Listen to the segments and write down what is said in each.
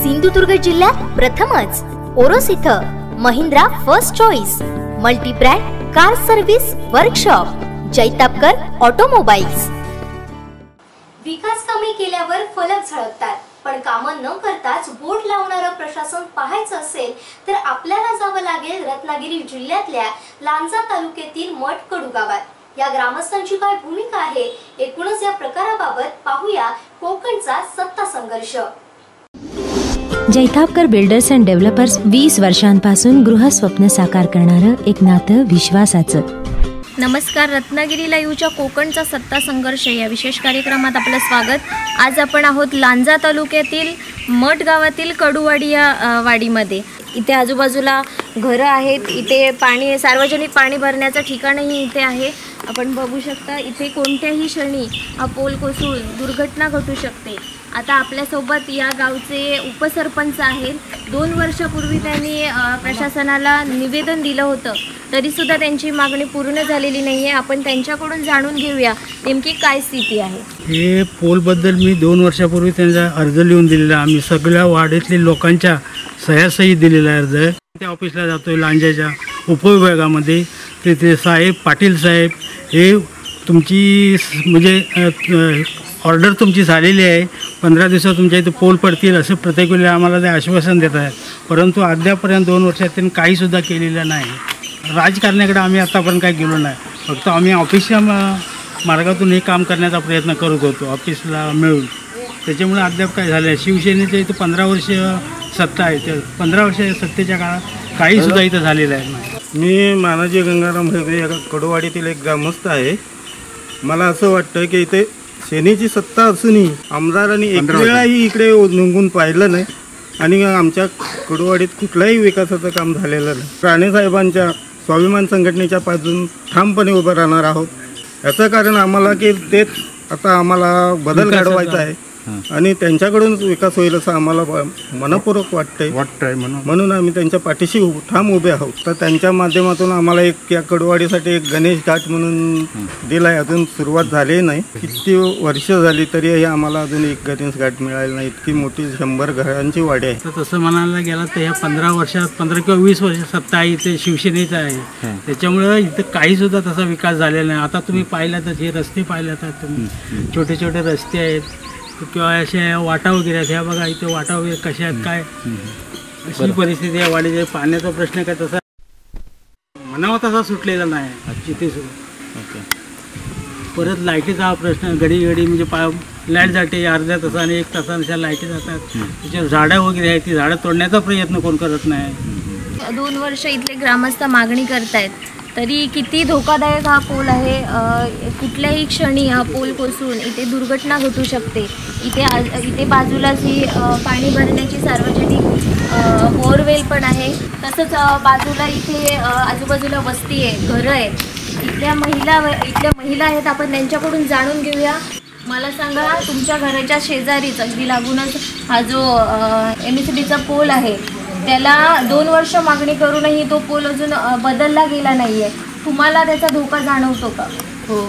सिंधुदुर्ग जिल्ह्यात प्रथमच ओरोस इथं Mahindra first choice multi brand car service workshop Jaitapkar automobiles. विकास कामे केल्यावर फलक झळकतात, पण कामं न करताच बोट लावणारं प्रशासन पाहायचं असेल तर आपल्याला जावं लागेल रत्नागिरी जिल्ह्यातल्या लांजा तालुक्यातील मठकडू गावात। या ग्रामस्थांची काय भूमिका आहे, एकूणच या प्रकाराबाबत पाहूया कोकणचा सत्ता संघर्ष। जैतापकर बिल्डर्स अँड डेव्हलपर्स 20 वर्षांपासून गृहस्वप्न साकार करणारं एक नातं विश्वासाचं। नमस्कार, रत्नागिरी लाईव्हच्या कोकणचा सत्ता संघर्ष या विशेष कार्यक्रमात आपलं स्वागत। आज आपण आहोत लांजा तालुक्यातील मठ गावातील कडूवाडी या वाडीमध्ये। इथे आजूबाजूला घरं आहेत, इथे पाणी सार्वजनिक पाणी भरण्याचं ठिकाणही इथे आहे। आपण बघू शकता इथे कोणत्याही क्षणी हा पोल कोसळून दुर्घटना घटू शकते। आता आपल्यासोबत या गावचे उपसरपंच आहेत। 2 वर्षापूर्वी त्यांनी प्रशासनाला निवेदन दिलं होतं, तरीसुद्धा त्यांची मागणी पूर्ण झालेली नाही आहे। आपण त्यांच्याकडून जाणून घेऊया नेमकी काय स्थिती आहे। हे पोलबद्दल मी 2 वर्षापूर्वी त्यांचा अर्ज लिहून दिलेला, आम्ही सगळ्या वाडीतल्या लोकांच्या सह्यासही दिलेला अर्ज। त्या ऑफिसला जातोय लांजाच्या उपविभागामध्ये, तिथे साहेब पाटील साहेब हे तुमची म्हणजे ऑर्डर तुमची झालेली आहे, 15 दिवसात तुमच्या इथे पोल पडतील असं प्रत्येक वेळेला आम्हाला ते आश्वासन देत आहेत, परंतु अद्यापर्यंत 2 वर्षात त्यांनी काहीसुद्धा केलेलं नाही। राजकारणाकडे आम्ही आत्तापर्यंत काही गेलो नाही, फक्त आम्ही ऑफिसच्या मार्गातून हे काम करण्याचा प्रयत्न करत होतो ऑफिसला मिळून। त्याच्यामुळे अद्याप काय झालं आहे, शिवसेनेच्या इथं 15 वर्ष सत्ता आहे, तर 15 वर्ष सत्तेच्या काळात काहीसुद्धा इथं झालेलं आहे नाही। मी मानाजी गंगाराम हेगडे या कडूवाडीतील एक ग्रामस्थ आहे। मला असं वाटतं की इथे सेनेची सत्ता असूनही आमदारांनी एक वेळाही इकडे निघून पाहिलं नाही आणि आमच्या कडूवाडीत कुठल्याही विकासाचं काम झालेलं नाही। राणेसाहेबांच्या स्वाभिमान संघटनेच्या बाजून ठामपणे उभं राहणार आहोत। याचं कारण आम्हाला की तेच आता आम्हाला बदल घडवायचा आहे आणि त्यांच्याकडून विकास होईल असं आम्हाला मनपूर्वक वाटतंय, म्हणून आम्ही त्यांच्या पाठीशी ठाम उभे आहोत। तर त्यांच्या माध्यमातून आम्हाला एक या कडूवाडीसाठी एक गणेश घाट म्हणून दिला आहे, अजून सुरुवात झाली नाही। किती वर्ष झाली तरी आम्हाला अजून एक गणेश घाट मिळालेला नाही। इतकी मोठी 100 घरांची वाडी आहे। तर तसं म्हणायला गेला तर ह्या 15 वर्षात 15 किंवा 20 वर्ष सत्ता आहे इथे शिवसेनेचा आहे, त्याच्यामुळं इथं काहीसुद्धा तसा विकास झालेला नाही। आता तुम्ही पाहिलातच, हे रस्ते पाहिलात तुम्ही, छोटे छोटे रस्ते आहेत किंवा अशा वाटा वगैरे आहेत, ह्या बघा इथे वाटा वगैरे कशा आहेत, काय अशी परिस्थिती आहे वाडीची। पाण्याचा प्रश्न काय तसा म्हणावा तसा सुटलेला नाही तिथे सुद्धा। परत लाईटीचा हा प्रश्न, घडी म्हणजे लाईट जाते अर्ध्या तासाने 1 तासाने अशा लाईटी जातात, त्याच्या झाडं वगैरे आहेत, ती झाडं तोडण्याचा प्रयत्न कोण करत नाही। 2 वर्ष इथले ग्रामस्थ मागणी करतायत, तरी किती धोकादायक हा पूल आहे। कुठल्याही क्षणी हा पूल कोसळून इथे दुर्घटना घटू शकते। इथे बाजूलाच ही पाणी भरण्याची सार्वजनिक बोरवेल पण आहे, तसंच बाजूला इथे आजूबाजूला वस्ती आहे, घरं आहेत। इथल्या महिला आहेत, आपण त्यांच्याकडून जाणून घेऊया। मला सांगा, तुमच्या घराच्या शेजारीच अगदी लागूनच हा जो MSDचा पोल आहे, त्याला 2 वर्ष मागणी करूनही तो पोल अजून बदलला गेला नाहीये। तुम्हाला त्याचा धोका जाणवतो का? हो,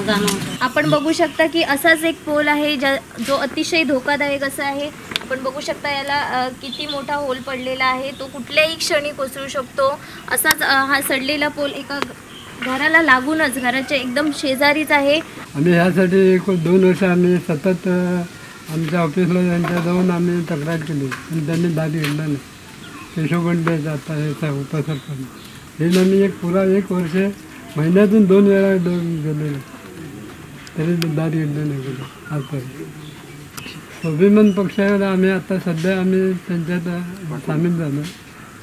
जाणवतो। आपण बघू शकता की असाच एक पोल आहे जो अतिशय धोकादायक असा आहे। आपण बघू शकता याला किती मोठा होल पडलेला आहे, तो कुठल्याही क्षणी कोसळू शकतो। असाच हा सडलेला पोल एका घराला लागूनच, घराच्या एकदम शेजारीच आहे। आम्ही ह्यासाठी 2 वर्ष आम्ही सतत आमच्या ऑफिसला त्यांच्या जाऊन आम्ही तक्रार केली, पण त्यांनी दाद घेतला नाही। केशवबंडे जाता याचा उपसरपंच हे आम्ही पुरा 1 वर्ष महिन्यातून 2 वेळा गेलेलो, तरी दाद घेतलं नाही गेलं आजपर्यंत। स्वाभिमान पक्षावर आम्ही आता सध्या आम्ही त्यांच्यात सामील झालो,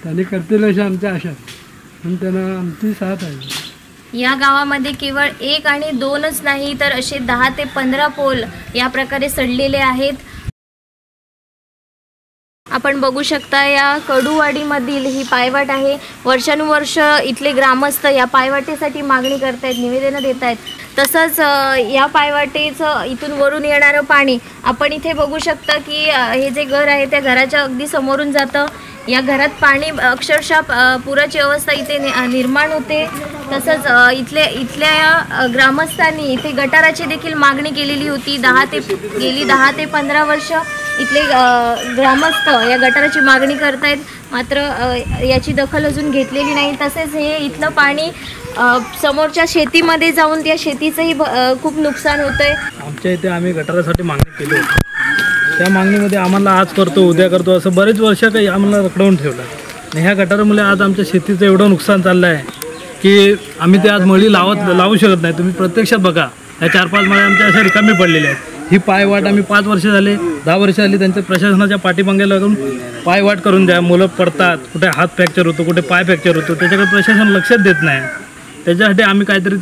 त्यांनी करतील अशी आमची आशा, पण त्यांना आमची साथ आहे। या गावामध्ये केवळ 1 आणि 2च नाही तर असे 10 ते 15 पोल या प्रकारे सडलेले आहेत। आपण बघू शकता या कडूवाडीमधील ही पायवाट आहे। वर्षानुवर्ष इथले ग्रामस्थ या पायवाटेसाठी मागणी करतायत, निवेदनं देत आहेत। तसंच या पायवाटेचं इथून वरून येणारं पाणी आपण इथे बघू शकता की हे जे घर आहे त्या घराच्या अगदी समोरून जातं। या घरात पाणी अक्षरशः पुराची अवस्था इथे निर्माण होते। तसंच इथल्या ग्रामस्थांनी इथे गटाराची देखील मागणी केलेली होती गेली 10 ते 15 वर्ष। इथले ग्रामस्थ या गटाराची मागणी करतायत, मात्र याची दखल अजून घेतलेली नाही. तसेच हे इथलं पाणी समोरच्या शेतीमध्ये जाऊन त्या शेतीचंही खूप नुकसान होतंय. आमच्या इथे आम्ही गटारासाठी मागणी केली होती. त्या मागणीमध्ये आम्हाला आज करतो उद्या करतो असं बरेच वर्ष काही आम्हाला रखडवून ठेवलं. आणि ह्या गटारामुळे आज आमच्या शेतीचं एवढं नुकसान चाललं आहे की आम्ही ते आज मळी लावू शकत नाही. तुम्ही प्रत्यक्षात बघा, ह्या 4-5 मळे आमच्या अशा रिकामी पडलेल्या आहेत. ही पायवाट आम्ही 5 वर्ष झाले 10 वर्ष झाली त्यांच्या प्रशासनाच्या पाठीमागे लागून पायवाट करून द्या. मुलं पडतात, कुठे हात फ्रॅक्चर होतो, कुठे पाय फ्रॅक्चर होतो, त्याच्याकडे प्रशासन लक्षच देत नाही. त्याच्यासाठी आम्ही काहीतरी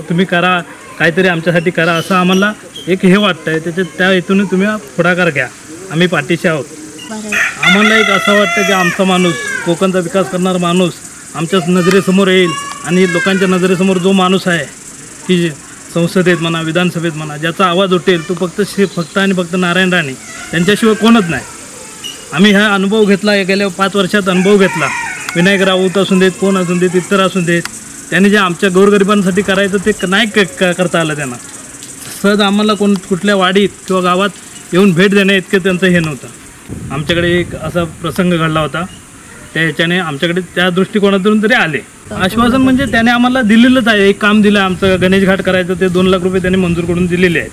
तुम्ही करा, काहीतरी आमच्यासाठी करा असं आम्हाला एक हे वाटतं आहे. त्या हेतून तुम्ही पुढाकार घ्या, आम्ही पाठीशी आहोत. आम्हाला एक असं वाटतं की आमचा माणूस, कोकणचा विकास करणारा माणूस आमच्याच नजरेसमोर येईल आणि लोकांच्या नजरेसमोर जो माणूस आहे की संसदेत म्हणा, विधानसभेत म्हणा, ज्याचा आवाज उठेल तो फक्त आणि फक्त नारायण राणे त्यांच्याशिवाय कोणच नाही. आम्ही हा अनुभव घेतला, गेल्या 5 वर्षात अनुभव घेतला. विनायक राऊत असून देत, कोण असून देत, इतर असून देत, त्यांनी जे आमच्या गोरगरिबांसाठी करायचं ते नाही करता आलं त्यांना. सहज आम्हाला कुठल्या वाडीत किंवा गावात येऊन भेट देण्या इतकं त्यांचं हे नव्हतं. आमच्याकडे एक असा प्रसंग घडला होता, त्या ह्याच्याने आमच्याकडे त्या दृष्टिकोनातून तरी आले. आश्वासन म्हणजे त्याने आम्हाला दिलेलंच आहे. एक काम दिलं आमचं गणेश घाट करायचं, ते 2 लाख रुपये त्यांनी मंजूर करून दिलेले आहेत.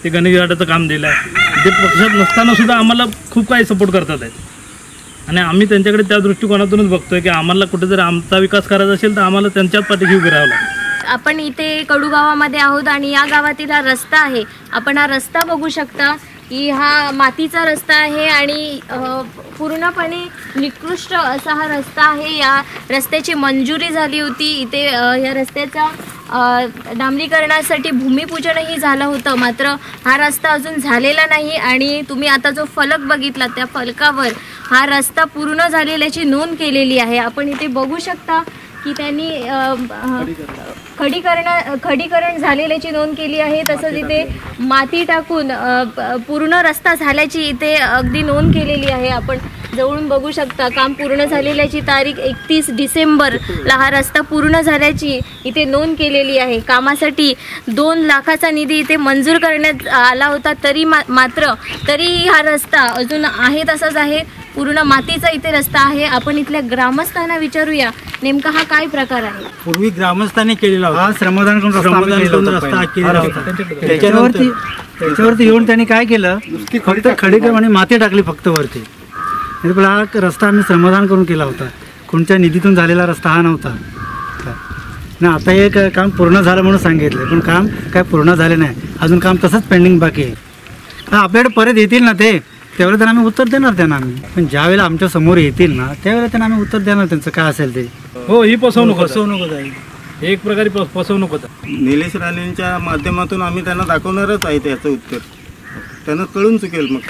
ते गणेश घाटाचं काम दिलं आहे. ते पक्षात नसताना सुद्धा आम्हाला खूप काही सपोर्ट करतात आहेत. आणि आम्ही त्यांच्याकडे त्या दृष्टिकोनातूनच बघतोय की आम्हाला कुठेतरी आमचा विकास करायचा असेल तर आम्हाला त्यांच्याच पाठीशी उभे राहावं लागेल. आपण इथे कडू गावामध्ये आहोत आणि या गावातील हा रस्ता आहे. आपण हा रस्ता बघू शकता की हा मातीचा रस्ता आहे आणि पूर्णपणे निकृष्ट असा हा रस्ता आहे. या रस्त्याची मंजुरी झाली होती. इथे या रस्त्याचा डांबरीकरणासाठी भूमिपूजनही झालं होतं, मात्र हा रस्ता अजून झालेला नाही. आणि तुम्ही आता जो फलक बघितला त्या फलकावर हा रस्ता पूर्ण झालेल्याची नोंद केलेली आहे. आपण इथे बघू शकता की त्यांनी खडीकरण झालेल्याची नोंद केली आहे. तसंच इथे माती टाकून पूर्ण रस्ता झाल्याची इथे अगदी नोंद केलेली आहे. आपण जवळून बघू शकता काम पूर्ण झालेल्याची तारीख 31 डिसेंबरला हा रस्ता पूर्ण झाल्याची इथे नोंद केलेली आहे. कामासाठी 2 लाखाचा निधी इथे मंजूर करण्यात आला होता, तरीही हा रस्ता अजून आहे तसाच आहे. पूर्ण मातीचा इथे रस्ता आहे. आपण इथल्या ग्रामस्थांना विचारूया नेमका हा काय प्रकार आहे. पूर्वी ग्रामस्थांनी केलेला होता, श्रमदान करून रस्ता केलेला होता. त्याच्यावरती येऊन त्यांनी काय केलं, फक्त खडीकर आणि माती टाकली फक्त वरती. हा रस्ता आम्ही श्रमदान करून केला होता, कोणत्या निधीतून झालेला रस्ता हा नव्हता. ना आता हे काम पूर्ण झालं म्हणून सांगितलं, पण काम काय पूर्ण झाले नाही, अजून काम तसंच पेंडिंग बाकी आहे. आपल्याकडे परत येतील ना ते, त्यावेळेला त्यांना आम्ही उत्तर देणार त्यांना आम्ही. पण ज्यावेळेला आमच्या समोर येतील ना त्यावेळेला त्यांना आम्ही उत्तर देणार त्यांचं काय असेल ते. हो, ही फसवणूक आहे, एक प्रकारे फसवणूक होता. निलेश राणेंच्या माध्यमातून आम्ही त्यांना दाखवणारच आहे त्याचं उत्तर, त्यांना कळून चुकेल मग.